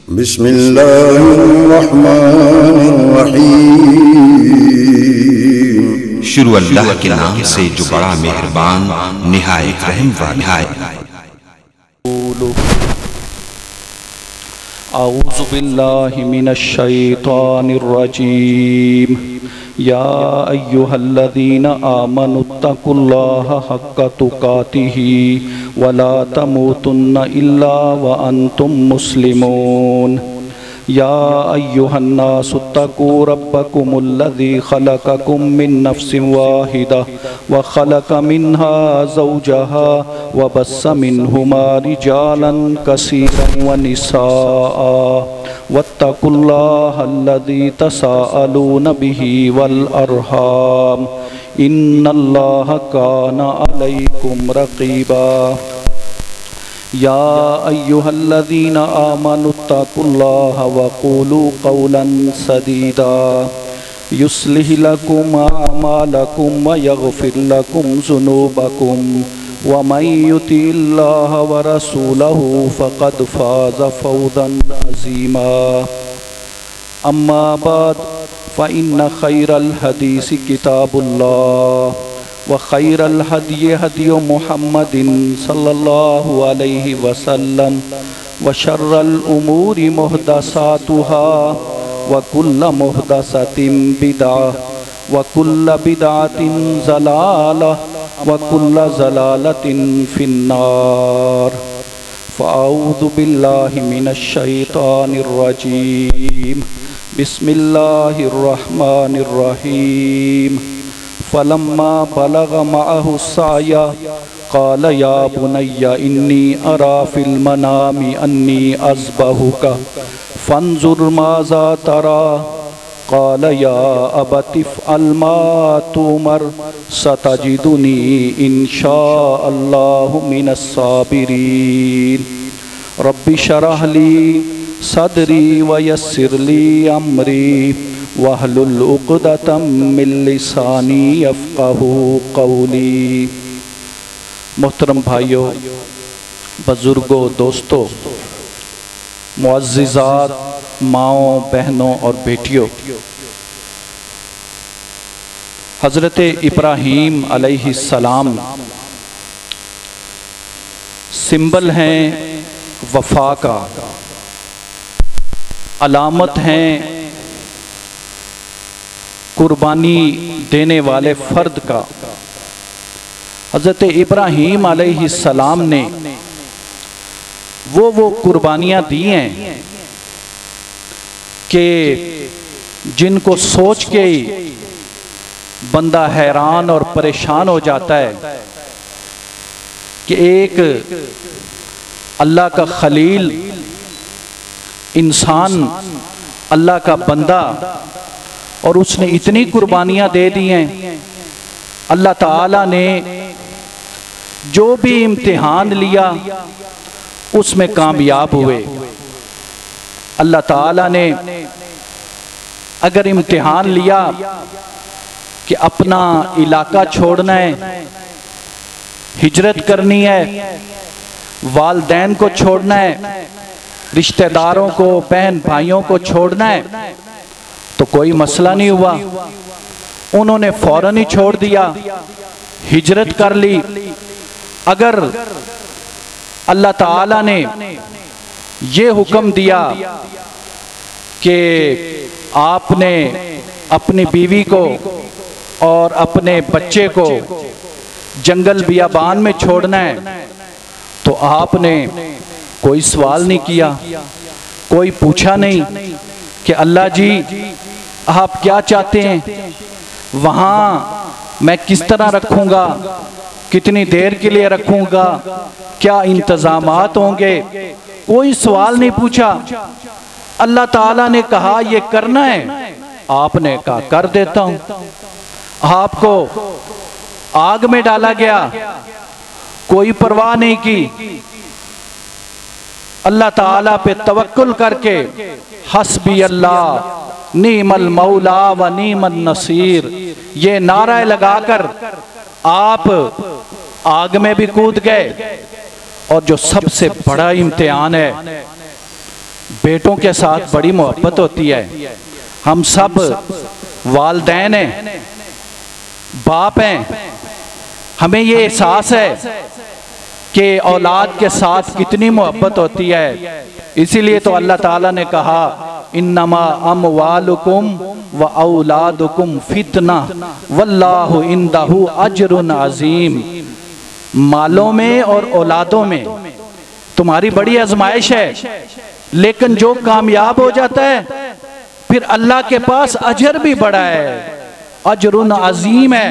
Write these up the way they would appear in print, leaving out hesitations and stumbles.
बिस्मिल्लाहिर्रहमानिर्रहीम। शुरू अल्लाह के नाम से जो बड़ा मेहरबान निहायत रहम वाला है। औज़ु बिल्लाहि मिनश शैतानिर रजीम। या अय्युहल्लज़ीना आमनुत्तकुल्लाहा हक्का तुकातिही वला तमूतुन्ना इल्ला व अंतुम मुस्लिमून। या अय्युहन्नासुत्तकू रब्बकुमुल्लज़ी खलक़कुम मिन नफ्सिन वाहिदा व खलक़ मिन्हा ज़ौजहा व बस्स मिन्हुमा रिजालन कसीरन व निसाअ वत्तकुल्लाहल्लज़ी तसाअलून बिही वल अरहाम इन्नल्लाहा काना अलैकुम रक़ीबा। या अय्युहल्लज़ीना आमनुत्तकुल्लाहा वक़ूलू क़ौलन सदीदा युस्लिह लकुम अअमालकुम व यग़फ़िर लकुम ज़ुनूबकुम व मन युतिइल्लाह व रसूलहु फ़क़द फ़ाज़ फ़ौज़न अज़ीमा। अम्मा बाद फ़इन्न खैरल हदीस किताबुल्लाह व खैरल हदी हदी मुहम्मदिन सल्लल्लाहु अलैहि वसल्लम व शर्रल उमूरि मुहदसातुहा व कुल्ल मुहदसतिन बिदअह व कुल्ल बिदअतिन ज़लालह व कुल्ल ज़लालतिन फिन्नार। फ़अऊज़ु बिल्लाहि मिनश शैतानिर रजीम। बिस्मिल्लाहिर रहमानिर रहीम। फलम्मा बलग मअहु साया क़ाल या बुनय्या इन्नी अरा फिल मनामि अन्नी अज़्बहुका फ़न्ज़ुर माज़ा तरा। क़ाल या अबति इफ़अल मा तुमर सतजिदुनी इंशाअल्लाहु मिनस साबिरीन। रब्बि शरह ली सदरी व यस्सिर ली अमरी वहलुल उक़दतम मिन लिसानी यफ़क़हू क़ौली। मोहतरम भाइयों, बुज़ुर्गों, दोस्तों, मुअज़्ज़िज़ात, माओं, बहनों और बेटियों, हज़रत इब्राहीम अलैहिस्सलाम सिंबल हैं वफ़ा का, अलामत हैं कुर्बानी देने वाले फ़र्द का। हज़रत इब्राहीम अलैहिस्सलाम ने वो कुर्बानियाँ दी हैं कि जिनको सोच के बंदा हैरान और परेशान हो जाता है कि एक अल्लाह का खलील इंसान, अल्लाह का बंदा, और उसने इतनी कुर्बानियाँ दे दी हैं। अल्लाह ताला ने जो भी इम्तिहान लिया उसमें कामयाब हुए। अल्लाह ताला ने अगर इम्तिहान लिया कि अपना इलाका छोड़ना है, हिजरत करनी है, वालदैन को छोड़ना है, रिश्तेदारों को, बहन भाइयों को छोड़ना है, तो कोई मसला नहीं हुआ। उन्होंने फौरन ही छोड़ दिया, हिजरत कर ली। अगर अल्लाह ताला ने ये हुक्म दिया कि आपने अपनी बीवी को और अपने बच्चे को जंगल बियाबान में छोड़ना है, तो आपने कोई सवाल नहीं किया, कोई पूछा नहीं कि अल्लाह जी आप क्या चाहते हैं, वहाँ मैं किस तरह रखूँगा, कितनी देर के लिए रखूँगा, क्या इंतज़ामात होंगे, कोई सवाल नहीं पूछा। अल्लाह ताला ने कहा ये करना है, आपने कहा कर देता हूँ। आपको आग में डाला गया, कोई परवाह नहीं की। अल्लाह ताला पे तवक्कुल करके हस्बी अल्लाह नीमल मौला व नीमन नसीर ये नारा लगाकर आप आग में भी कूद गए। और जो सबसे बड़ा इम्तिहान है बेटों के साथ बड़ी मोहब्बत होती है। हम सब वालिदैन हैं, बाप हैं, हमें ये एहसास है कि औलाद के साथ कितनी मोहब्बत होती है। इसीलिए तो अल्लाह ताला ने कहा इन्नमा अमवालुकुम व औलादुकुम फितना वल्लाहु इंदहु अजरुन अजीम। मालों में और औलादों में तुम्हारी बड़ी आजमाइश है, लेकिन जो कामयाब हो जाता है फिर अल्लाह के पास अजर भी बड़ा है, अजरुन अजीम है।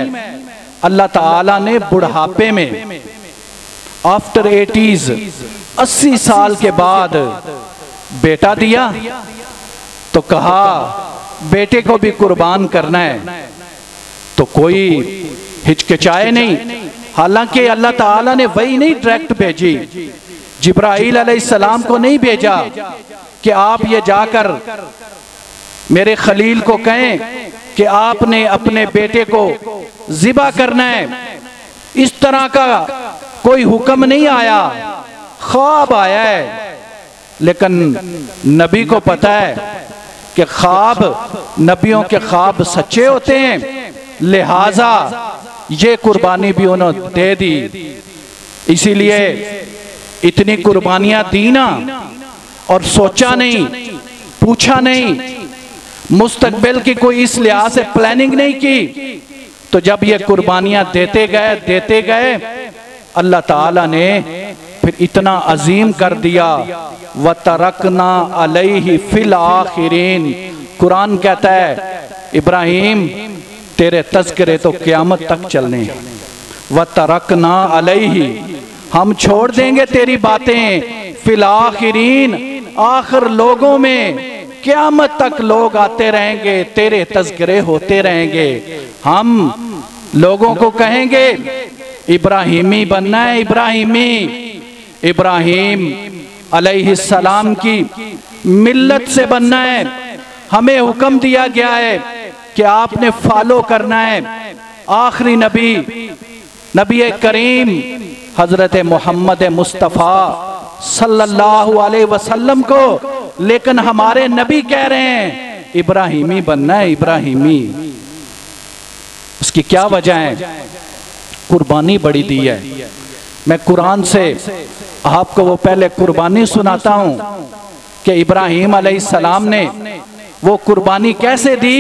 अल्लाह ताला ने बुढ़ापे में आफ्टर 80 साल के बाद बेटा दिया तो कहा बेटे को भी कुर्बान करना है, तो कोई हिचकिचाए नहीं। हालांकि अल्लाह ताला ने वही नहीं डायरेक्ट भेजी, जिब्राइल अलैहिस्सलाम को नहीं भेजा कि आप ये जाकर मेरे खलील को कहें कि आपने अपने बेटे को ज़िबा करना है। इस तरह का कोई हुक्म नहीं आया, ख्वाब आया है। लेकिन नबी को पता है कि ख्वाब, नबियों के ख्वाब सच्चे होते हैं, लिहाजा ये कुर्बानी भी उन्होंने दे दी। इसीलिए इतनी कुर्बानियां दी ना, और सोचा नहीं, पूछा नहीं, मुस्तकबिल की कोई इस लिहाज से प्लानिंग नहीं की। तो जब ये कुर्बानियां देते गए अल्लाह ताला ने फिर इतना अजीम कर दिया। व तरकना अलैहि फिल आखिरीन। कुरान कहता है इब्राहिम तेरे तज़किरे तो क़यामत तक चलने हैं। व तरकना अलैहि, हम छोड़ देंगे तेरी बातें, फिल आखिरीन, आखिर लोगों में, क़यामत तक लोग आते रहेंगे, तेरे तज़किरे होते रहेंगे। हम लोगों को कहेंगे इब्राहिमी बनना है, इब्राहिम अलैहिस्सलाम की मिल्लत से बनना है। हमें हुक्म दिया गया है कि आपने फॉलो करना है आखिरी नबी करीम हजरत मोहम्मद मुस्तफ़ा सल्लल्लाहु अलैहि वसल्लम को। लेकिन हमारे नबी कह रहे हैं इब्राहिमी बनना है, इब्राहिमी। उसकी क्या वजह है? कुर्बानी बड़ी दी है। मैं कुरान से आपको वो पहले कुर्बानी सुनाता हूं कि इब्राहिम अलैहिस्सलाम ने वो कुर्बानी कैसे दी,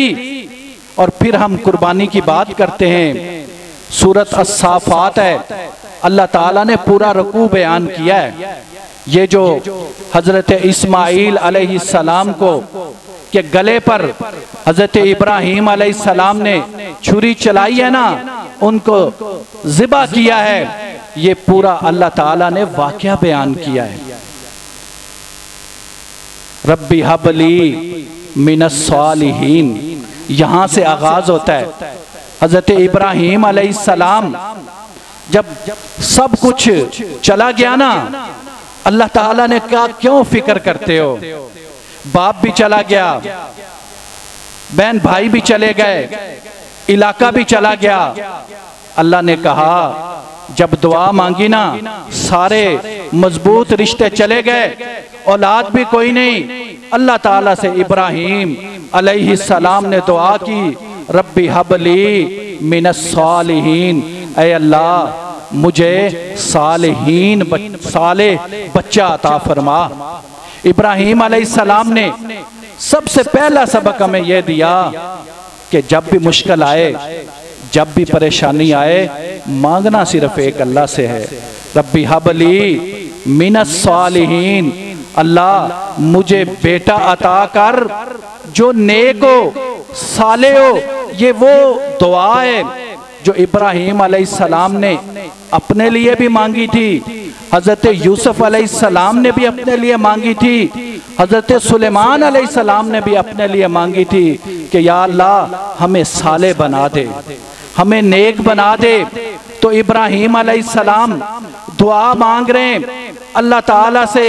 और फिर हम कुर्बानी की बात करते हैं। सूरत अस्साफात है, अल्लाह ताला ने पूरा रुकू बयान किया है। ये जो हजरत इस्माइल अलैहिस्सलाम को के गले पर हजरत इब्राहिम अलैहिस्सलाम ने छुरी चलाई है ना, उनको ज़िबा किया है, ये पूरा अल्लाह ताला ने वाक़या बयान किया है। रब्बी हबली मिनस सालिहीन, यहाँ से आगाज होता है। हजरत इब्राहिम अलैहिस्सलाम जब सब कुछ चला गया ना, अल्लाह ताला ने कहा क्यों फिक्र करते हो, बाप भी चला गया, बहन भाई भी चले गए, इलाका भी चला गया। अल्लाह ने कहा जब दुआ मांगी ना, सारे मजबूत रिश्ते चले गए, औलाद भी कोई नहीं। अल्लाह ताला से इब्राहिम अलैहिस्सलाम ने दुआ की रब्बी हबली मिनस सालिहीन, ऐ अल्लाह मुझे सालिहीन सालेह बच्चा अता फरमा। इब्राहिम अलैहिस्सलाम ने सबसे पहला सबक हमें यह दिया कि जब भी मुश्किल आए, जब भी परेशानी आए, मांगना सिर्फ एक अल्लाह से है। रब्बी हबली मिनस सालिहीन, अल्लाह मुझे बेटा अता कर जो नेक हो, साले हो। ये वो दुआ है जो इब्राहिम अलैहिस्सलाम ने अपने लिए भी मांगी थी, हजरत यूसुफ अलैहिस्सलाम ने भी अपने लिए मांगी थी, हजरत सुलेमान अलैहिस्सलाम ने भी अपने लिए मांगी थी कि या अल्लाह हमें साले बना दे, हमें नेक बना दे। तो इब्राहिम अलैहिस्सलाम दुआ मांग रहे हैं अल्लाह ताला से,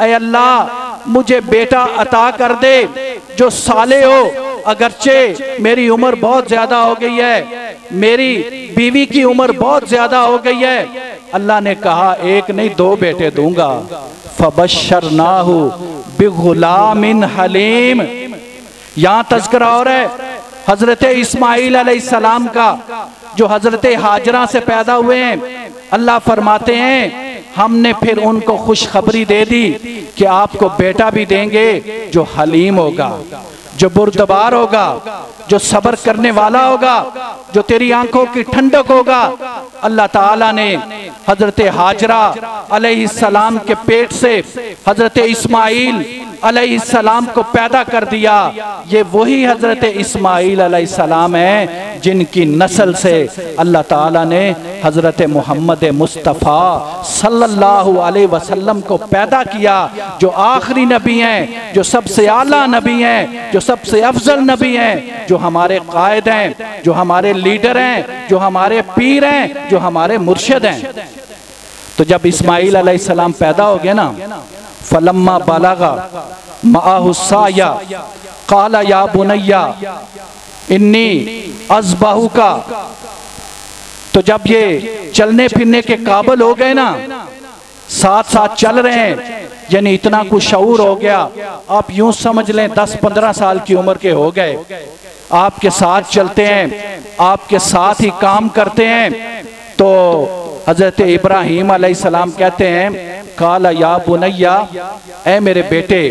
ऐ अल्लाह मुझे बेटा अता कर दे जो साले हो। अगरचे मेरी उम्र बहुत ज्यादा हो गई है, मेरी बीवी की उम्र बहुत ज्यादा हो गई है, अल्लाह ने कहा एक नहीं दो बेटे दूंगा। फबश्शरनाहु बिगुलामिन हलीम। यहाँ तज़किरा हो रहा है हजरत इस्माइल अलैहिस्सलाम का, जो हजरत हाजरा से पैदा हुए हैं। अल्लाह फरमाते हैं हमने फिर उनको खुशखबरी दे दी कि आपको बेटा भी देंगे जो हलीम होगा, जो बुर्दबार होगा, जो सब्र करने वाला होगा, जो तेरी आंखों की ठंडक होगा। अल्लाह ताला ने हजरत हाजरा अलैहिस्सलाम के पेट से हजरत इस्माइल अलैहिस्सलाम को पैदा कर दिया। ये वही हजरत इस्माइल अलैहिस्सलाम है जिनकी नस्ल से अल्लाह ताला ने हजरत मोहम्मद मुस्तफ़ा सल्लल्लाहु अलैहि वसल्लम को पैदा किया, जो आखिरी नबी हैं, जो सबसे आला नबी हैं, जो सबसे अफजल नबी हैं, जो हमारे कायद हैं, जो हमारे लीडर हैं, जो हमारे पीर हैं, जो हमारे मुर्शिद हैं। तो जब इस्माइल अलैहिस्सलाम पैदा हो गए ना, फलम्मा बलगा माअहु साया काला या बुनैया इन्नी अज़बहुका। तो जब ये चलने फिरने के काबिल हो गए ना, साथ साथ चल रहे हैं, यानी इतना कुछ शऊर हो गया, आप यूं समझ लें 10-15 साल की उम्र के हो गए, आपके साथ चलते हैं, आपके साथ ही काम करते हैं। तो हजरत इब्राहीम अलैहिस्सलाम कहते हैं काला या बुनैया, ए मेरे बेटे,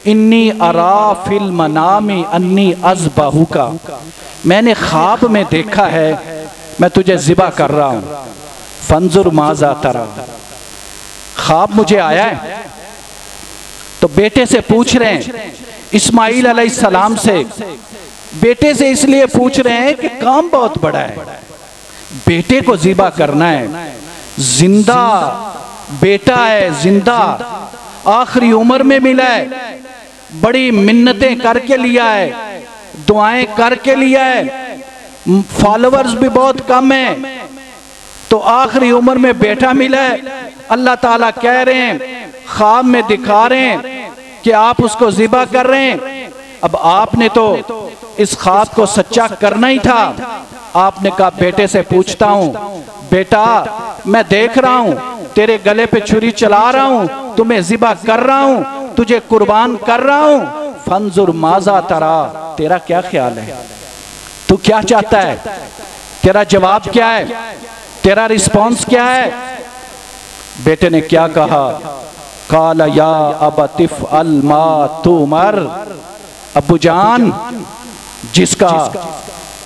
इन्नी अरा फिल मनामी अन्नी अज़बहुका, मैंने ख्वाब में देखा है मैं तुझे ज़िबा कर रहा हूँ। फंजुर माज़ा तरा, ख्वाब मुझे आया है। तो बेटे से पूछ रहे हैं, इस्माइल अलैहिस्सलाम से, बेटे से इसलिए पूछ रहे हैं कि काम बहुत बड़ा है, बेटे को ज़िबा करना है, जिंदा बेटा है, जिंदा आखिरी उम्र में मिला है, बड़ी मिन्नतें करके लिया है, दुआएं करके लिया है, फॉलोअर्स भी बहुत कम है, तो आखिरी उम्र में बेटा मिला है। अल्लाह ताला कह रहे हैं, ख्वाब में दिखा रहे हैं कि आप उसको ज़िबा कर रहे हैं। अब आपने तो इस ख्वाब को सच्चा करना ही था। आपने कहा बेटे से पूछता हूँ, बेटा मैं देख रहा हूँ तेरे गले पे छुरी चला रहा हूँ, तुम्हें ज़िबा कर रहा हूँ, तुझे कुर्बान कर रहा हूँ। फंजुर माज़ा तरा, तेरा क्या ख्याल है, तू क्या चाहता है, तेरा जवाब क्या है, तेरा रिस्पॉन्स क्या है। बेटे ने क्या कहा, काला या अबतिफ अल मा तुमर, अब्बू जान जिसका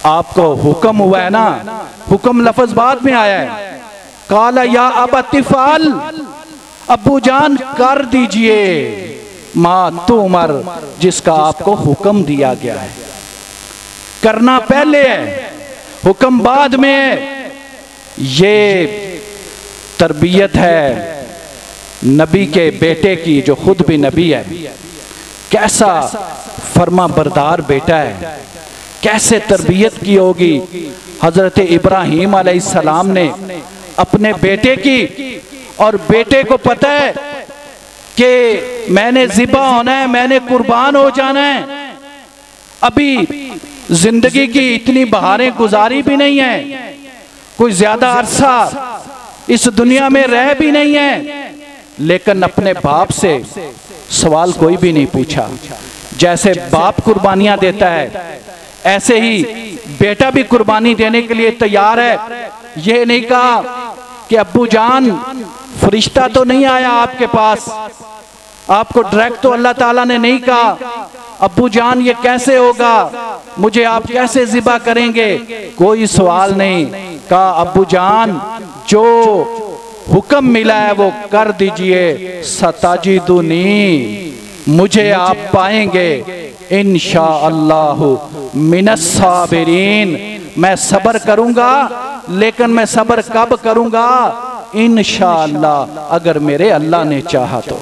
आपको हुक्म हुआ है ना, हुक्म लफ्ज बाद में आया है, काला या अबतिफाल, अब्बू जान कर दीजिए, मा तुमर, जिसका आपको हुक्म दिया गया है। करना पहले है, हुक्म बाद में है। ये तरबियत है नबी के बेटे की, जो खुद भी नबी है। कैसा फर्मा बरदार बेटा है, कैसे तरबियत की होगी हजरत इब्राहीम अलैहिस्सलाम ने अपने बेटे की। और बेटे को पता है कि मैंने ज़िबा होना है, मैंने कुर्बान हो जाना है। अभी जिंदगी की इतनी बहारें गुजारी भी नहीं है, कोई ज्यादा अरसा इस दुनिया में रह भी नहीं है, लेकिन अपने बाप से सवाल कोई भी नहीं पूछा। जैसे बाप कुर्बानियां देता है, ऐसे ही बेटा भी कुर्बानी देने के लिए तैयार है। ये नहीं कहा कि अब्बू जान फरिश्ता तो नहीं आया आपके पास, आपको डायरेक्ट तो अल्लाह ताला ने नहीं कहा अब्बू जान ये कैसे होगा, मुझे आप कैसे ज़िबा करेंगे, कोई सवाल नहीं। कहा अब्बू जान जो हुक्म मिला है वो कर दीजिए, सताजिदुनी, मुझे आप पाएंगे इंशाअल्लाहु मिनस साबिरीन, मैं सब्र करूंगा, लेकिन मैं सब्र कब करूंगा, इंशाअल्लाह, अगर मेरे अल्लाह ने चाहा तो।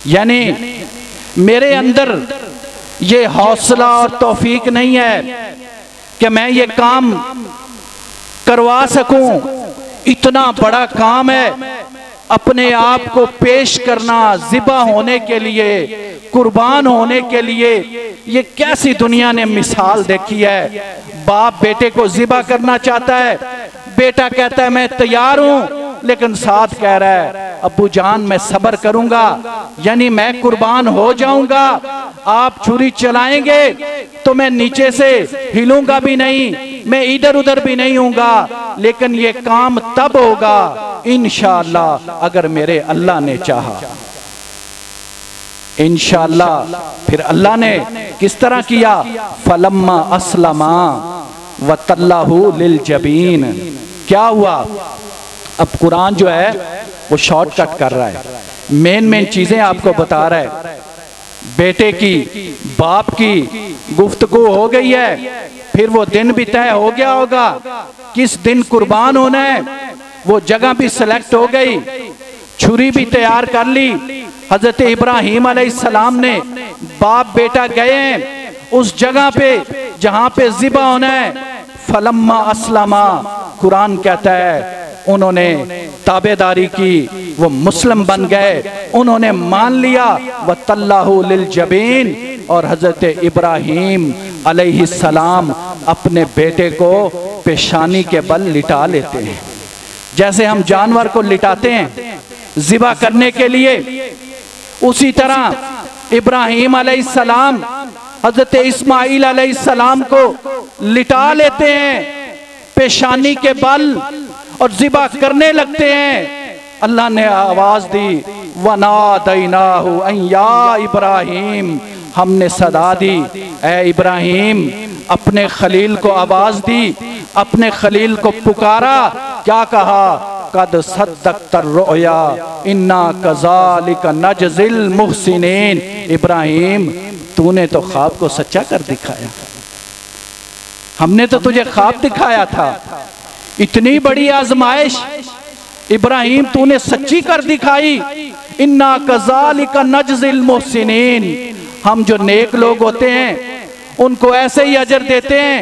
यानी मेरे अंदर ये हौसला और तौफीक नहीं है कि मैं ये काम करवा सकूं, इतना बड़ा काम है अपने आप को पेश करना ज़िबा होने के लिए, कुर्बान होने के लिए। ये कैसी दुनिया ने मिसाल देखी है, बाप बेटे को ज़िबा करना चाहता है, बेटा कहता है मैं तैयार हूं, लेकिन साथ कह रहा है अब्बू जान मैं सब्र करूंगा, यानी मैं कुर्बान हो जाऊंगा। आप छुरी चलाएंगे तो मैं नीचे से हिलूंगा भी नहीं, मैं इधर उधर भी नहीं हूंगा, लेकिन ये काम तब होगा इंशाअल्लाह अगर मेरे अल्लाह ने चाहा। इंशाअल्लाह फिर अल्लाह ने किस तरह किया, फलम्मा अस्लमा व तल्लाहु लिल जबीन। क्या हुआ, अब कुरान जो है वो शॉर्टकट कर रहा है, मेन चीजें आपको बता रहा है। बेटे की बाप की गुफ्तगू हो गई है, फिर वो दिन भी तय हो गया होगा किस दिन कुर्बान होना है, वो जगह भी सिलेक्ट हो गई, छुरी भी तैयार कर ली। हजरत इब्राहीम अलैहिस्सलाम ने बाप बेटा गए हैं उस जगह पे जहां पे ज़िबा होना है। फलम्मा अस्लमा, कुरान कहता है उन्होंने ताबेदारी की, वो मुस्लिम बन गए, उन्होंने मान लिया। व तल्लाहु लिल जबीन, और हजरत इब्राहीम अलैहिस्सलाम अपने बेटे को पेशानी के बल लिटा लेते हैं, जैसे हम जानवर को लिटाते हैं ज़िबा करने के लिए। उसी तरह इब्राहीम अलैहिस्सलाम हजरत इस्माइल अलैहिस्सलाम को लिटा लेते हैं पेशानी के बल और ज़िबा करने लगते हैं। अल्लाह ने आवाज दी, वनादैनाहु अन या इब्राहीम, हमने सदा दी ए इब्राहीम। अपने खलील को आवाज दी, अपने खलील को पुकारा, क्या कहा, कद सद्दक़्ता रुया इन्ना कज़ालिका नजज़िल मुहसिनीन। इब्राहीम तूने तो ख्वाब को सच्चा कर दिखाया, हमने तो तुझे ख्वाब दिखाया था। इतनी बड़ी आजमाइश इब्राहीम तूने सच्ची कर दिखाई। इन्ना कज़ालिका नजज़िल मुहसिनीन, हम जो नेक लोग होते हैं उनको ऐसे ही अजर देते हैं,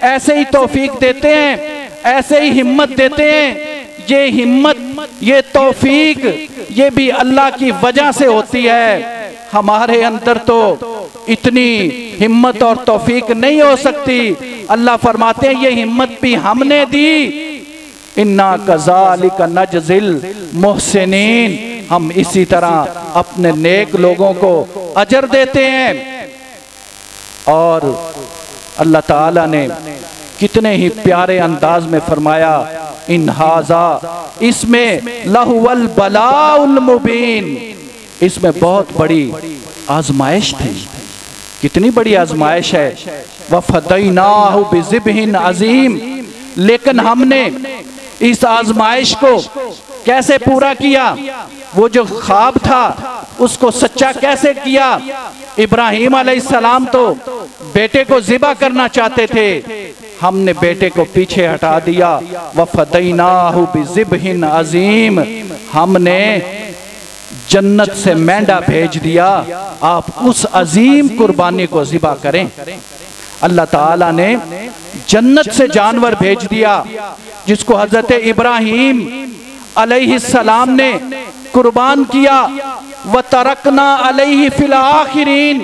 ऐसे ही तौफीक देते हैं, ऐसे ही हिम्मत देते हैं। ये हिम्मत, ये तौफीक, ये भी अल्लाह की वजह से होती है। हमारे अंदर तो इतनी हिम्मत और तौफीक नहीं हो सकती। अल्लाह फरमाते हैं ये हिम्मत भी हमने दी। इन्ना कज़ालिका नजज़िल मुहसिनीन, हम इसी तरह अपने नेक लोगों को अजर देते हैं। और अल्लाह ताला ने कितने ही प्यारे अंदाज में फरमाया, इन हाजा, इसमें लहुवल बलाउल मुबीन, इसमें बहुत बड़ी आजमाइश थी। कितनी बड़ी आजमाइश है। वफदैनाहु बिज़िब्हिन अज़ीम, लेकिन हमने इस आजमाइश को कैसे पूरा किया, वो जो ख्वाब था उसको सच्चा कैसे किया। इब्राहीम अलैहिस्सलाम तो बेटे को ज़िबा करना चाहते थे, हमने बेटे को पीछे हटा दिया। वफदैनाहु बिज़िब्हिन अज़ीम, हमने जन्नत से मेंढा भेज दिया, आप उस अजीम कुर्बानी को ज़िबा करें। अल्लाह ताला ने जन्नत से जानवर भेज दिया जिसको हजरत इब्राहीम अलैहिस्सलाम ने कुर्बान किया। व तरकना अलैहि फिल आखिरीन,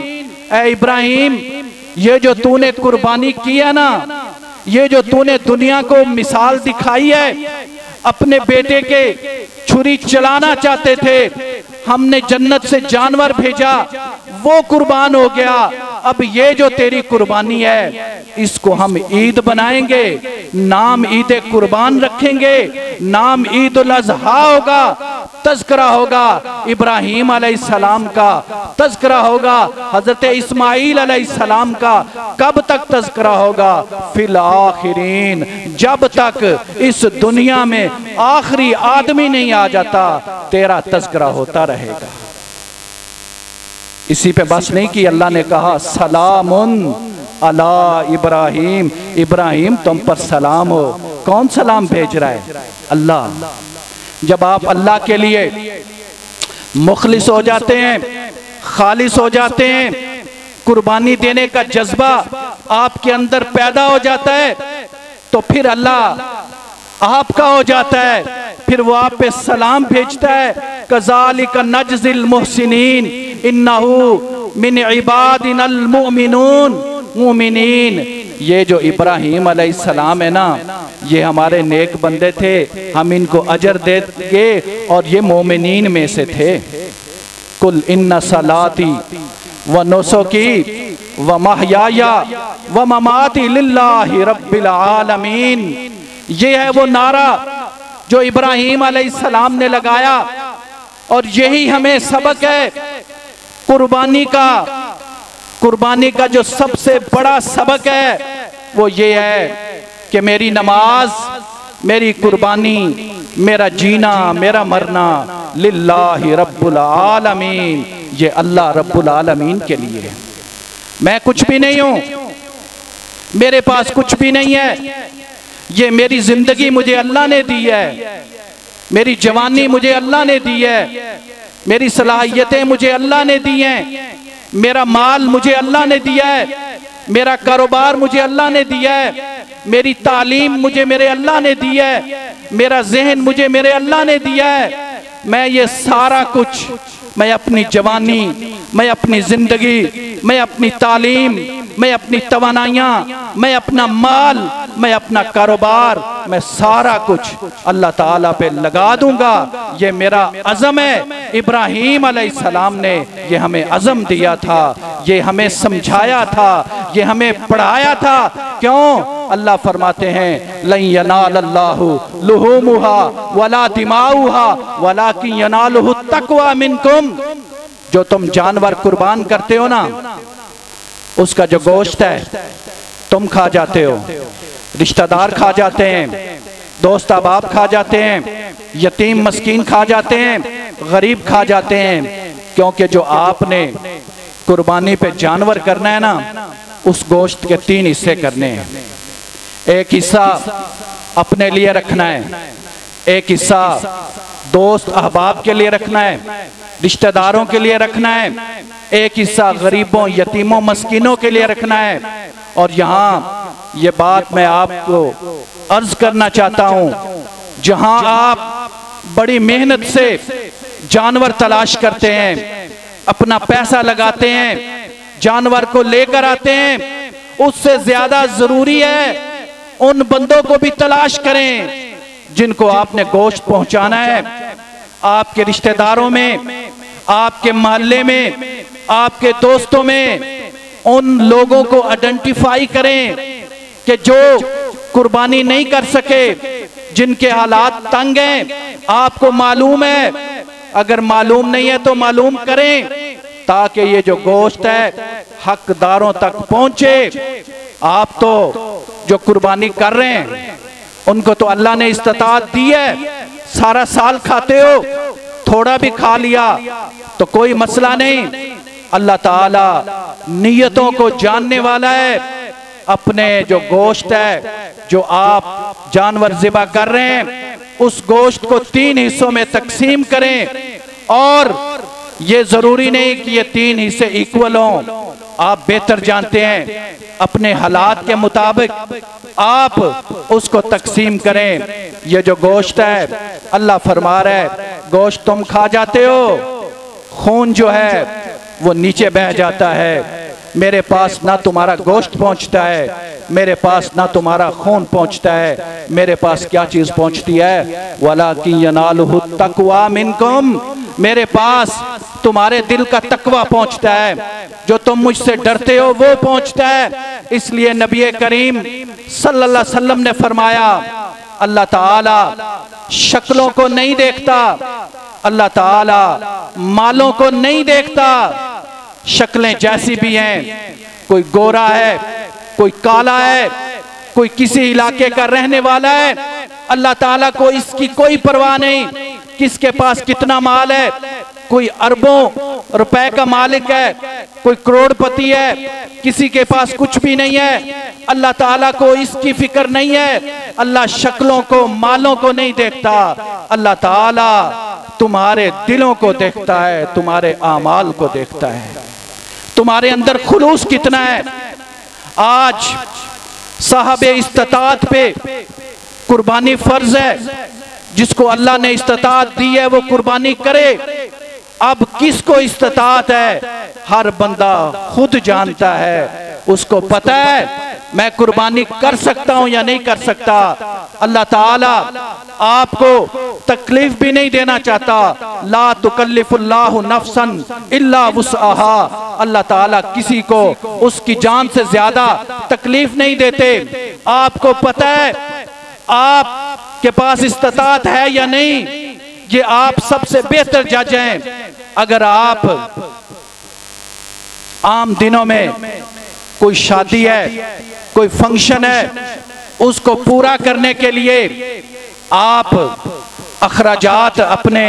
ए इब्राहीम ये जो तूने कुर्बानी किया ना, ये जो तूने दुनिया को मिसाल दिखाई है, अपने बेटे के छुरी चलाना चाहते थे, हमने जन्नत से जानवर भेजा, वो कुर्बान हो गया। अब ये जो तेरी कुर्बानी है इसको हम ईद बनाएंगे, नाम ईद कुर्बान रखेंगे, नाम ईद उल अज़हा होगा। तज़किरा होगा इब्राहीम अलैहिस्सलाम का, तज़किरा होगा हजरत इस्माइल अलैहिस्सलाम का। कब तक तज़किरा होगा? फिल आखिरीन, जब तक इस दुनिया में आखिरी आदमी नहीं आ जाता तेरा तज़किरा होता रहेगा। इसी पे बस नहीं कि अल्लाह ने कहा सलामुन अला इब्राहीम, इब्राहीम तुम पर सलाम हो। कौन सलाम भेज रहा है? अल्लाह। जब आप अल्लाह के लिए मुखलिस हो जाते हैं, खालिस हो जाते हैं, कुर्बानी देने का जज्बा आपके अंदर पैदा हो जाता है, तो फिर अल्लाह आपका हो जाता है, फिर वो आप पे सलाम भेजता है। कज़ालिका नजज़िल मुहसिनीन इन्नहु मिन इबादिनल मुमिनून, मुमिनीन। ये जो इब्राहीम अलैहिस्सलाम है ना, ये हमारे नेक बंदे थे, हम इनको अजर देंगे और ये मोमिनीन में से थे। कुल इन्ना सलाती व नुसुकी व महयाया व ममाती लिल्लाहि रब्बिल आलमीन। ये है वो नारा जो इब्राहीम अलैहिस्सलाम ने लगाया, और यही हमें सबक है कुर्बानी का। कुर्बानी का जो सबसे बड़ा सबक है वो ये है कि मेरी नमाज, मेरी कुर्बानी, मेरा जीना, मेरा मरना लिल्लाहि रब्बुल आलमीन, ये अल्लाह रब्बुल आलमीन के लिए है। मैं कुछ भी नहीं हूं, मेरे पास कुछ भी नहीं है। ये मेरी जिंदगी मुझे अल्लाह ने दी है, मेरी जवानी मुझे अल्लाह ने दी है, मेरी सलाहियतें मुझे अल्लाह ने दी हैं, मेरा माल मुझे अल्लाह ने दिया है, मेरा कारोबार मुझे अल्लाह ने दिया है, मेरी तालीम मुझे मेरे अल्लाह ने दी है, मेरा जहन मुझे मेरे अल्लाह ने दिया है। मैं ये सारा कुछ, मैं अपनी जवानी, मैं अपनी जिंदगी, मैं अपनी तालीम, मैं अपनी तवानाइयाँ, मैं अपना माल, मैं अपना कारोबार, मैं सारा कुछ अल्लाह ताला पे लगा दूंगा। ये मेरा अज़म है। इब्राहीम अलैहिस्सलाम ने ये हमें अज़म दिया था, ये हमें समझाया था, ये हमें पढ़ाया था। क्यों? अल्लाह फरमाते हैं लन यनालल्लाहु लुहूमुहा वला दिमाउहा वलाकिन यनालुहु तक़वा मिनकुम। जो तुम जानवर कुर्बान करते हो ना, उसका जो गोश्त है तुम खा जाते हो, रिश्तेदार खा जाते हैं, दोस्त अहबाब खा जाते हैं, यतीम मस्कीन खा जाते हैं, गरीब खा जाते हैं। क्योंकि जो आपने कुर्बानी पे जानवर करना है ना, उस गोश्त के 3 हिस्से करने हैं। एक हिस्सा अपने लिए रखना है, एक हिस्सा दोस्त अहबाब के लिए रखना है, रिश्तेदारों के लिए रखना है, एक हिस्सा गरीबों, यतीमों, मस्कीनों के लिए रखना है। और यहाँ ये बात मैं आपको अर्ज करना चाहता हूँ, जहाँ आप बड़ी मेहनत से जानवर तलाश करते हैं, अपना पैसा लगाते हैं, जानवर को लेकर आते हैं, उससे ज्यादा जरूरी है उन बंदों को भी तलाश करें जिनको आपने गोश्त पहुंचाना है। आपके रिश्तेदारों में, आपके मोहल्ले में, आपके दोस्तों में उन लोगों को आइडेंटिफाई करें कि जो कुर्बानी नहीं कर सके, जिनके हालात तंग हैं। आपको मालूम है, अगर मालूम नहीं है तो मालूम करें, ताकि ये जो गोश्त है हकदारों तक पहुंचे। आप तो जो कुर्बानी कर रहे हैं उनको तो अल्लाह ने इस्तात दी है, सारा साल खाते हो, थोड़ा भी खा लिया तो कोई मसला नहीं। अल्लाह ताला नियतों को जानने वाला है। अपने जो गोश्त है जो आप जानवर ज़िबा कर रहे हैं, उस गोश्त को 3 हिस्सों में तकसीम करें। और ये जरूरी नहीं कि ये 3 हिस्से इक्वल हों, आप बेहतर जानते हैं, अपने हालात के मुताबिक आप उसको तकसीम करें। ये जो गोश्त है, अल्लाह फरमा रहा है, गोश्त तुम खा जाते हो, खून जो है वो नीचे बह जाता है। मेरे पास ना तुम्हारा गोश्त पहुंचता है, मेरे पास ना तुम्हारा खून पहुंचता है, मेरे पास क्या चीज पहुंचती है? वलाकिन यनालुहु तक़वा मिनकुम, मेरे पास तुम्हारे दिल का तकवा पहुंचता है, जो तुम मुझसे डरते हो वो पहुंचता है। इसलिए नबी करीम सल्लल्लाहु अलैहि वसल्लम ने फरमाया, अल्लाह ताला शक्लों को नहीं देखता, अल्लाह ताला मालों को नहीं देखता। शक्लें जैसी भी हैं, कोई गोरा है, कोई काला है, कोई किसी इलाके का रहने वाला है, अल्लाह ताला को इसकी कोई परवाह नहीं किसके पास कितना माल है। कोई अरबों रुपए का मालिक है, कोई करोड़पति है, किसी के पास कुछ भी नहीं है, अल्लाह ताला को इसकी फिक्र नहीं है। अल्लाह शक्लों को, मालों को नहीं देखता, अल्लाह ताला तुम्हारे दिलों को देखता है, तुम्हारे आमाल को देखता है, तुम्हारे अंदर खुलूस कितना है। आज साहबे इस्तात पे कुर्बानी फर्ज है, जिसको अल्लाह ने इस्तात दी है वो कुर्बानी करे। अब किसको इस्तात है, हर बंदा खुद जानता है, उसको पता है मैं कुर्बानी कर सकता हूं या नहीं कर सकता। अल्लाह ताला आपको तकलीफ भी नहीं देना चाहता। ला तुकल्लिफुल्लाहु नफ्सन इल्ला वुसअहा, अल्लाह ताला किसी को उसकी जान से ज्यादा तकलीफ नहीं देते। आपको पता है आपके पास इस्तात है या नहीं, ये आप सबसे बेहतर जज हैं। अगर आप आम दिनों में कोई शादी है, कोई फंक्शन है, उसको पूरा करने के लिए आप अखराजात अपने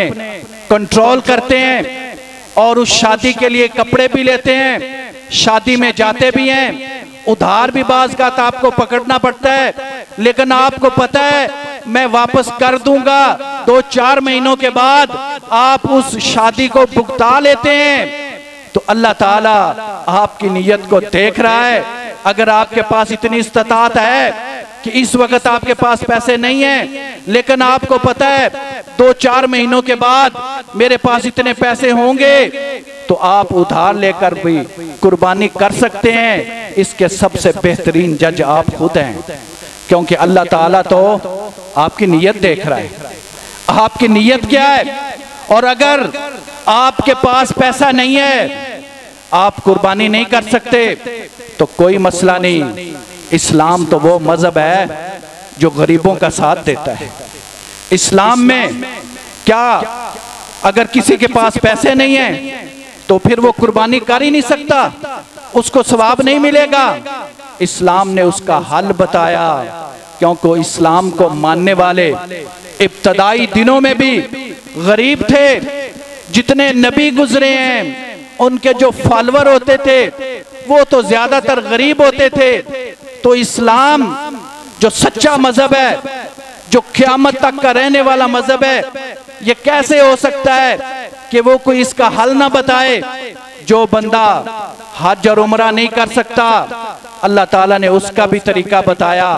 कंट्रोल करते हैं और उस शादी के लिए कपड़े भी लेते हैं, शादी में जाते भी हैं, उधार भी बाज़ का आपको पकड़ना पड़ता है, लेकिन आपको पता है मैं वापस कर दूंगा। 2-4 महीनों के बाद आप उस शादी को भुगता लेते हैं। तो अल्लाह ताला आपकी नीयत को देख रहा है। अगर आपके पास इतनी इस्तात है कि इस वक्त आपके पास पैसे नहीं हैं, लेकिन आपको पता है 2-4 महीनों के बाद मेरे पास इतने पैसे होंगे, तो आप उधार लेकर भी कुर्बानी कर सकते हैं। इसके सबसे बेहतरीन जज आप खुद हैं, क्योंकि अल्लाह ताला तो आपकी नीयत देख रहा है, आपकी नीयत क्या है। और अगर आपके पास पैसा नहीं है, आप कुर्बानी नहीं कर सकते, तो कोई मसला नहीं। इस्लाम तो वो मजहब है जो गरीबों का साथ देता है। इस्लाम में क्या अगर किसी के पास पैसे नहीं है तो फिर वो कुर्बानी कर ही नहीं सकता, उसको सवाब नहीं मिलेगा। इस्लाम ने उसका हल बताया, क्योंकि इस्लाम को मानने वाले इब्तदाई दिनों में भी गरीब थे। जितने नबी गुजरे हैं उनके जो फॉलोअर होते थे वो तो ज्यादातर गरीब होते थे। तो इस्लाम जो सच्चा मजहब है, जो क़यामत तक का रहने वाला मजहब है, ये कैसे हो सकता है कि वो कोई इसका हल ना बताए। जो बंदा हज और उमरा नहीं कर सकता, अल्लाह ताला ने उसका भी तरीका बताया।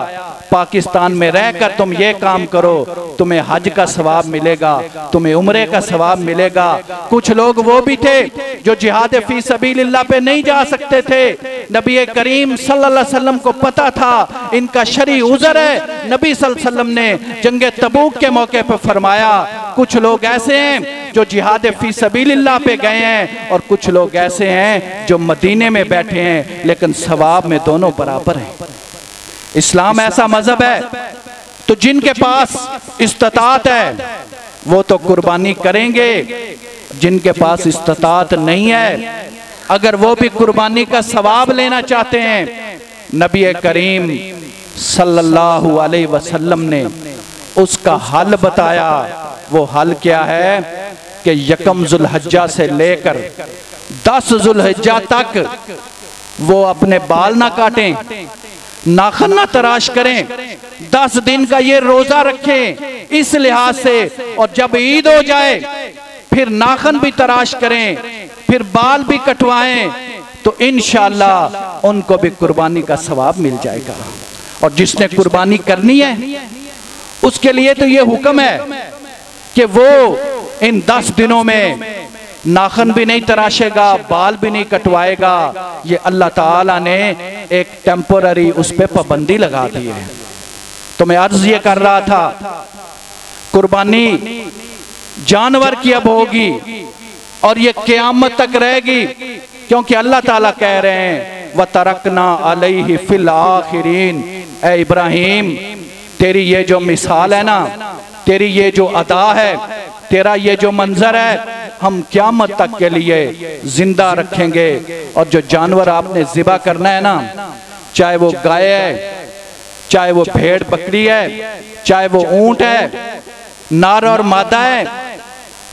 पाकिस्तान में रहकर तुम ये काम करो, तुम्हें हज का सवाब मिलेगा, तुम्हें उम्रे का सवाब मिलेगा। कुछ लोग वो भी थे जो जिहाद फी सबीलिल्लाह पे नहीं जा सकते थे। नबी करीम सल्लल्लाहु अलैहि वसल्लम को पता था इनका शरई उज़र है। नबी सल्लल्लाहु अलैहि वसल्लम ने जंगे तबूक के मौके पर फरमाया, कुछ लोग ऐसे हैं जो जिहाद फी सबीलिल्लाह पे गए हैं, और कुछ लोग ऐसे हैं जो मदीने में बैठे हैं, लेकिन सवाब में दोनों बराबर हैं। इस्लाम ऐसा मजहब है तो जिनके पास इस्तात है वो तो कुर्बानी करेंगे, जिनके पास इस्तात नहीं है अगर वो भी कुर्बानी का सवाब लेना चाहते हैं, नबी करीम सल्लल्लाहु अलैहि वसल्लम ने उसका हल बताया। वो हल क्या है कि यकम जुल्हज्जा से लेकर 10 जुल्हज्जा तक वो अपने बाल ना काटें, नाखन ना तराश करें, 10 दिन का ये रोजा रखें इस लिहाज से, और जब ईद हो जाए फिर नाखन भी तराश करें, फिर बाल भी कटवाएं, तो इंशाअल्लाह उनको भी कुर्बानी का सवाब मिल जाएगा। और जिसने कुर्बानी करनी है उसके लिए तो ये हुक्म है कि वो इन 10 दिनों में नाखन भी नहीं तराशेगा, बाल भी नहीं कटवाएगा। ये अल्लाह ताला ने एक टेम्पोररी उस पर पाबंदी लगा दी है। तो मैं अर्ज ये कर रहा था, कुर्बानी जानवर की अब होगी और ये क़यामत तक रहेगी, क्योंकि अल्लाह ताला कह रहे हैं व तरकना अलैहि फिल आखिरीन। ए इब्राहिम, तेरी ये जो मिसाल है ना, तेरी ये जो अदा है, तेरा ये जो मंजर है, हम क़यामत तक के लिए जिंदा रखेंगे। और जो जानवर आपने ज़िबा करना है ना, चाहे वो गाय है, चाहे वो भेड़ बकरी है, चाहे वो ऊंट है, नर और मादा है,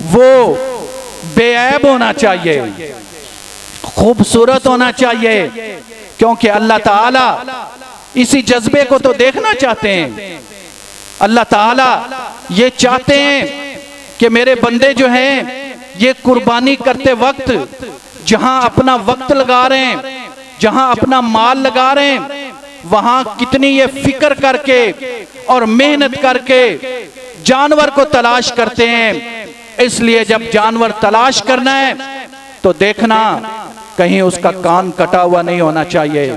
वो बेऐब होना चाहिए, खूबसूरत होना चाहिए, क्योंकि अल्लाह ताला इसी जज्बे को तो देखना चाहते हैं। अल्लाह ताला ये चाहते हैं कि मेरे बंदे जो हैं ये कुर्बानी करते वक्त जहां अपना वक्त लगा रहे हैं, जहां अपना माल लगा रहे हैं, वहां कितनी ये फिक्र करके और मेहनत करके जानवर को तलाश करते हैं। इसलिए जब जानवर तलाश करना है तो देखना कहीं उसका कान कटा हुआ नहीं होना चाहिए,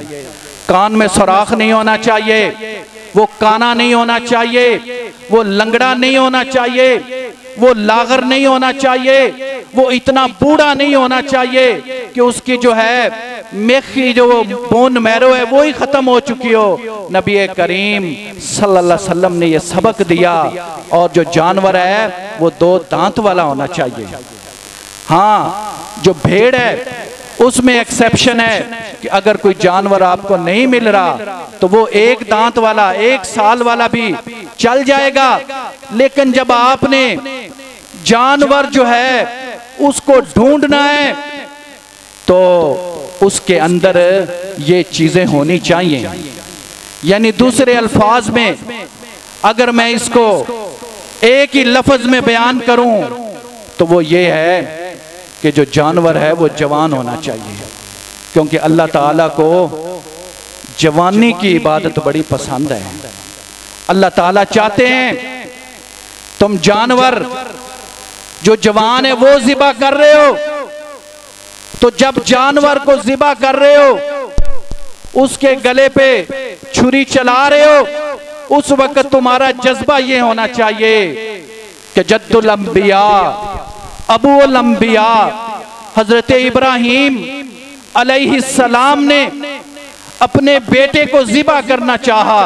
कान में सुराख नहीं होना चाहिए, वो काना नहीं होना चाहिए, वो लंगड़ा नहीं होना चाहिए, वो लागर नहीं होना चाहिए, वो इतना बूढ़ा नहीं होना चाहिए कि उसकी जो है मेखी जो बोन मैरो है वो ही खत्म हो चुकी हो। नबी करीम सल्लल्लाहु अलैहि वसल्लम ने ये सबक दिया। और जो जानवर है वो 2 दांत वाला होना चाहिए। हाँ, जो भेड़ है उसमें एक्सेप्शन है कि अगर कोई जानवर आपको नहीं मिल रहा तो वो 1 दांत वाला 1 साल वाला भी चल जाएगा। लेकिन जब आपने जानवर जो है उसको ढूंढना है तो उसके अंदर ये चीजें होनी चाहिए। यानी दूसरे अल्फाज में अगर मैं इसको एक ही लफ्ज में बयान करूं तो वो ये है कि जो जानवर है वो जवान होना चाहिए, क्योंकि अल्लाह ताला को जवानी की इबादत बड़ी पसंद है। अल्लाह ताला चाहते हैं तुम जानवर जो जवान है वो ज़िबा कर रहे हो, तो जब जानवर को ज़िबा कर रहे हो उसके गले पे छुरी चला रहे हो, उस वक्त तुम्हारा जज्बा ये होना चाहिए कि जद्दुल अंबिया अबूल अंबिया हजरत इब्राहीम अलैहिस्सलाम ने अपने बेटे को ज़िबा करना चाहा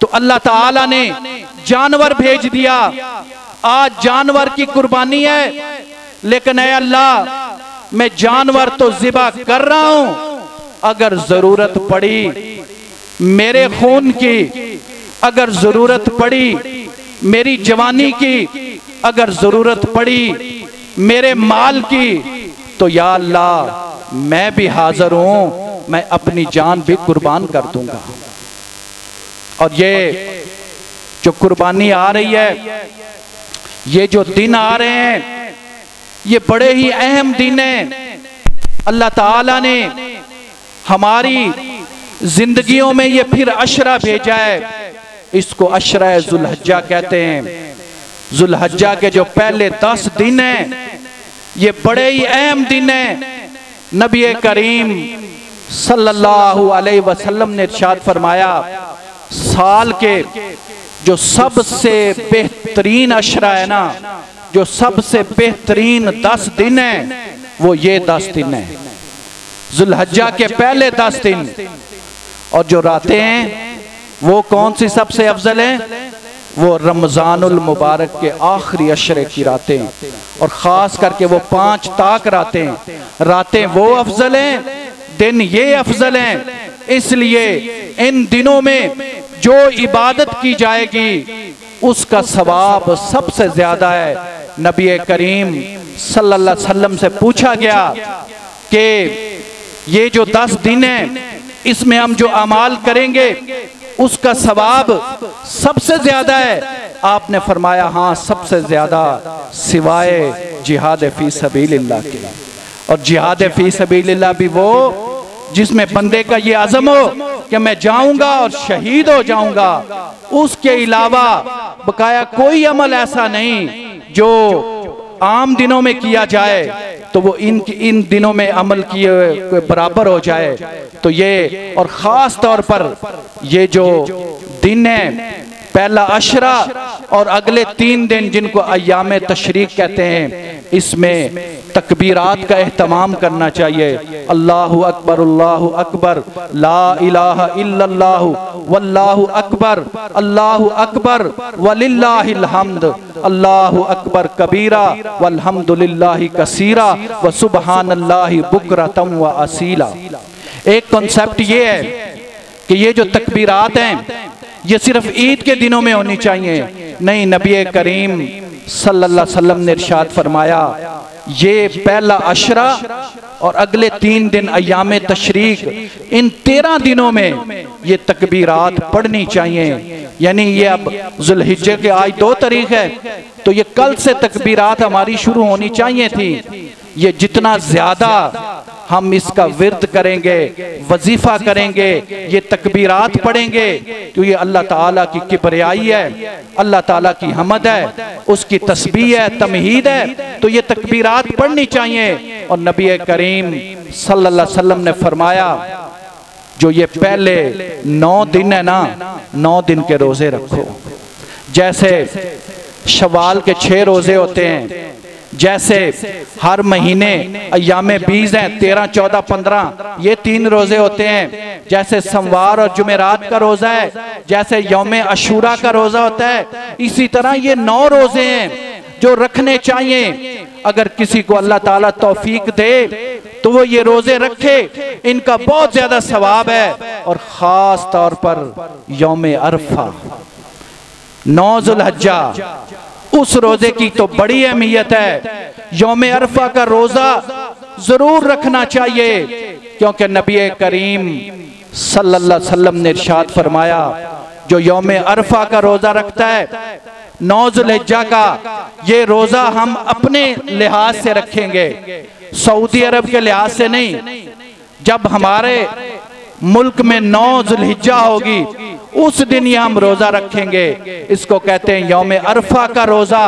तो अल्लाह ताला ने जानवर भेज दिया। आज जानवर की कुर्बानी है, लेकिन ऐ अल्लाह मैं जानवर तो ज़िबा कर रहा हूं, अगर जरूरत पड़ी मेरे खून की, अगर जरूरत पड़ी मेरी जवानी की, अगर जरूरत पड़ी मेरे माल की, तो या अल्लाह मैं भी हाजिर हूं, मैं अपनी जान भी कुर्बान कर दूंगा। और ये जो कुर्बानी आ रही है, ये जो दिन आ रहे हैं, ये बड़े ही अहम दिन हैं। अल्लाह ताला ने हमारी जिंदगियों में ये फिर अशरा भेजा है। इसको अशरा जुल्हज्जा कहते हैं। जुल्हज्जा के जो पहले 10 दिन हैं ये बड़े ही अहम दिन हैं। नबी करीम सल्लल्लाहु अलैहि वसल्लम ने इरशाद फरमाया, साल के जो सबसे बेहतरीन अशरा है ना, जो सबसे बेहतरीन 10 दिन है वो ये 10 दिन है, जुल्हज्जा के पहले 10 दिन। और जो रातें हैं वो कौन सी सबसे अफजल है? वो रमजानुल मुबारक के आखिरी अशरे की रातें, और खास करके वो 5 ताक रातें वो अफजल हैं, दिन ये अफजल हैं। इसलिए इन दिनों में जो इबादत की जाएगी उसका सवाब सबसे ज्यादा है। नबी करीम सल्लल्लाहु अलैहि वसल्लम से पूछा गया कि ये जो 10 दिन हैं इसमें हम जो अमाल करेंगे उसका सवाब सबसे ज्यादा है। आपने फरमाया हाँ, सबसे ज्यादा सिवाय जिहाद फी सबीलिल्लाह के। और जिहाद फी सबीलिल्लाह भी वो जिसमें बंदे का ये अज़म हो कि मैं जाऊंगा और शहीद हो जाऊंगा। उसके अलावा बकाया कोई अमल ऐसा नहीं जो आम दिनों में किया जाए तो वो इन दिनों में अमल किए बराबर हो जाए। तो ये, और ख़ास तौर पर ये जो दिन है पहला अशरा और अगले 3 दिन जिनको अय्याम तशरीक कहते हैं, इसमें तकबीरात का एहतमाम करना चाहिए। अल्लाहु अकबर, ला इलाहा इल्लल्लाहु वल्लाहु अकबर वलिल्लाहिल हम्द, अल्लाहु अकबर कबीरा वल्हम्दुलिल्लाहि कसीरा व सुबहानल्लाहि बुकरतम व असीला। एक कॉन्सेप्ट ये है कि ये जो तकबीरात हैं ये सिर्फ ईद के दिनों में होनी चाहिए, नहीं। नबी करीम सल्लल्लाहु अलैहि वसल्लम ने इरशाद फरमाया ये पहला अशरा और अगले 3 दिन अय्याम तशरीक, इन 13 दिनों में ये तकबीरात पढ़नी चाहिए। यानी ये अब जुल्हिज्जे के आज 2 तारीख है तो ये कल से तकबीरात हमारी शुरू होनी चाहिए थी। ये जितना ज्यादा हम इसका विर्द करेंगे, वजीफा करेंगे, ये तकबीरात पढ़ेंगे, तो ये अल्लाह ताला की किबरियाई है, अल्लाह ताला की हमद है, उसकी तस्बीह है, तमहीद है। तो ये तकबीरात पढ़नी चाहिए। और नबी करीम सल्लल्लाहु अलैहि वसल्लम ने फरमाया जो ये पहले 9 दिन है ना, 9 दिन के रोजे रखो। जैसे शवाल के 6 रोजे होते हैं, जैसे हर महीने अय्यामे 20 हैं, 13, 14, 15 ये 3 रोजे होते हैं। जैसे सोमवार और जुमेरात का रोजा है, जैसे यौमे अशूरा का रोजा होता है, इसी तरह ये 9 रोजे हैं जो रखने चाहिए। अगर किसी को अल्लाह ताला तौफीक दे तो वो ये रोजे रखे, इनका बहुत ज्यादा सवाब है। और खास तौर पर यौमे अरफा 9 ज़ुल्हिज्जा, उस रोजे की तो बड़ी अहमियत है। यौमे अरफा का रोजा जरूर रखना चाहिए, क्योंकि नबी करीम सल्लल्लाहु अलैहि वसल्लम ने इरशाद फरमाया, जो यौमे अरफा का रोजा रखता है 9 ज़ुल्हिज्जा का, ये रोजा हम अपने लिहाज से रखेंगे, सऊदी अरब के लिहाज से नहीं। जब हमारे मुल्क में 9 ज़ुल्हिज्जा होगी उस दिन ये हम रोजा रखेंगे। इसको कहते हैं यौमे अरफा का रोजा।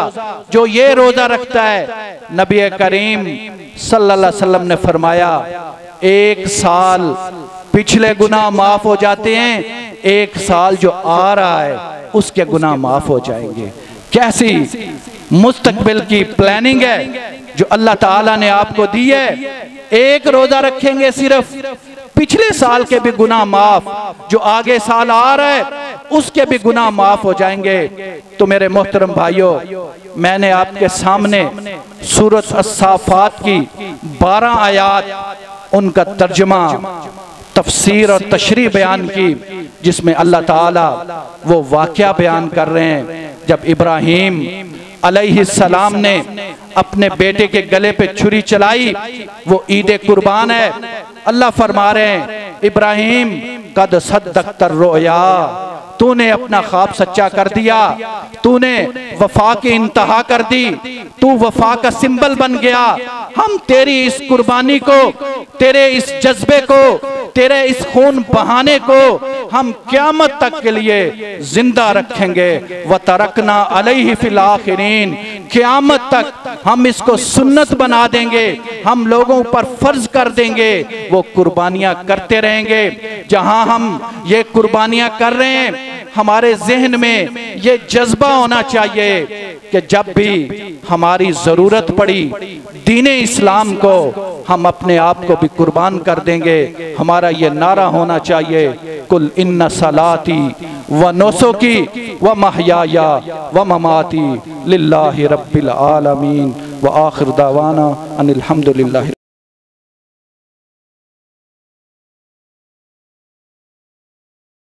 जो ये रोजा रखता है, नबी करीम सल्लल्लाहु अलैहि वसल्लम ने फरमाया, 1 साल पिछले गुनाह माफ हो जाते हैं, 1 साल जो आ रहा है उसके गुनाह माफ हो जाएंगे। कैसी मुस्तकबिल की प्लानिंग है जो अल्लाह ताला ने आपको दी है। एक रोजा रखेंगे सिर्फ, पिछले साल के भी गुनाह माफ, जो आगे साल आ रहा है उसके भी गुनाह माफ हो जाएंगे। तो मेरे मोहतरम भाइयों, मैंने आपके सामने सूरत अस्साफात की 12 आयात, उनका तर्जुमा, तफसीर और तशरीह बयान की, जिसमें अल्लाह ताला वो वाक़या बयान कर रहे हैं जब इब्राहीम अलैहिस्सलाम ने अपने बेटे के गले पे छुरी चलाई। वो ईद कुर्बान है। अल्लाह फरमा रहे हैं, इब्राहीम कद सद्दक़्तर रोया, तूने अपना ख्वाब सच्चा कर दिया, तूने वफा की इंतहा कर दी, तू वफा का सिंबल बन गया। हम तेरी इस कुर्बानी को, तेरे इस जज्बे को, तेरे इस खून बहाने को हम क़यामत तक के लिए जिंदा रखेंगे। व तरकना अलैहि फिल आखिरीन, क़यामत तक हम इसको सुन्नत बना देंगे, हम लोगों पर फर्ज कर देंगे। वो कुर्बानियां करते रहेंगे। जहां हम ये कुर्बानियां कर रहे हैं, हमारे जहन में ये जज्बा होना चाहिए कि जब भी हमारी जरूरत पड़ी दीने इस्लाम को, हम अपने आप को भी कुर्बान कर देंगे। हमारा ये नारा होना चाहिए, कुल इन्ना सलाती व नुसुकी व महयाया व ममाती लिल्लाहि रब्बिल आलमीन व आखिर दावाना अनिल हम्दुलिल्लाहि।